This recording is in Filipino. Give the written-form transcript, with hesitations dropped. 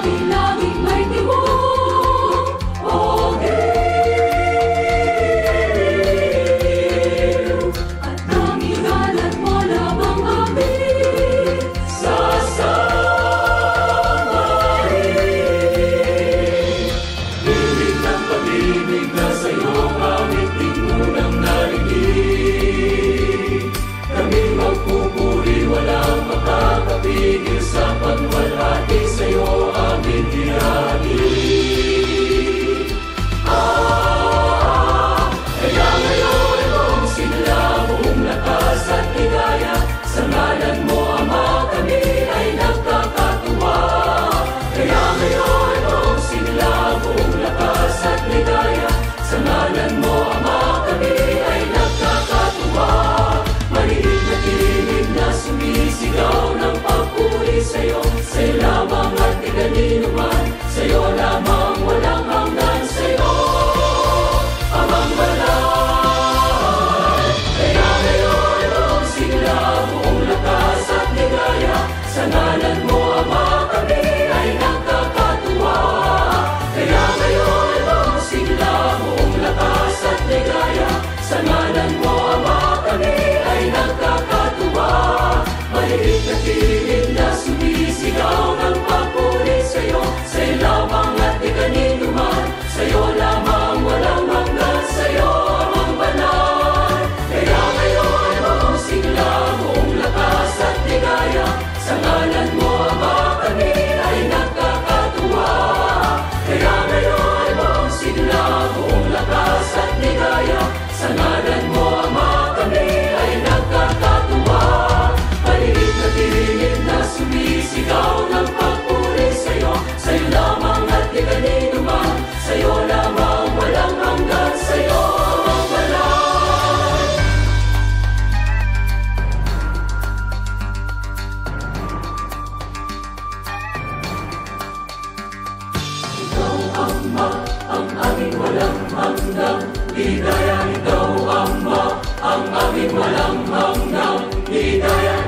lagi-laging may tibok o giliw. At ang ingalan mo lamang amin sasambahin. Bibig ng pag-ibig na sa'yo aming tingunang narinig. Kami magpupuri, walang makakapigil sa pagwalhati sa'yo aming hinahin. Kaya ngayon itong sinla buong lakas at ligaya, sa ngalan mo Ama kami ay nagkakatuwa. Kaya ngayon itong sinla buong lakas at ligaya, sa ngalan mo Ama kami ay nagkakatuwa. Maliit na tinig na sumisigaw ng papuri sa'yo, sa'yo lamang at di kanino man, sa'yo lamang walang hanggan sa'yo, Amang Banal. Kaya ngayon itong sigla buong lakas at ligaya, sa ngalan mo Ama kami ay nagkakatuwa. Kaya ngayon itong sigla buong lakas at ligaya, sa ngalan mo Ama kami ay nagkakatuwa. Maliit na tinig na sumisigaw ng papuri sa'yo, sa'yo lamang at di kanino man, sa'yo lamang walang hanggan sa'yo, Amang Banal. Kaya ngayon itong sigla buong lakas at ligaya, sa ngalan mo Ama kami ay nagkakatuwa. Kaya ngayon itong sigla buong lakas at ligaya, sa ngalan mo Ama kami ay nagkakatuwa. Maliit na tinig na sumisigaw ng papuri sa'yo, sa'yo lamang at di kanino man, sa'yo lamang walang hanggan sa'yo, Amang Banal. Ikaw Ama, ang aming walang hanggang ligaya. Ikaw Ama, ang aming walang hanggang ligaya.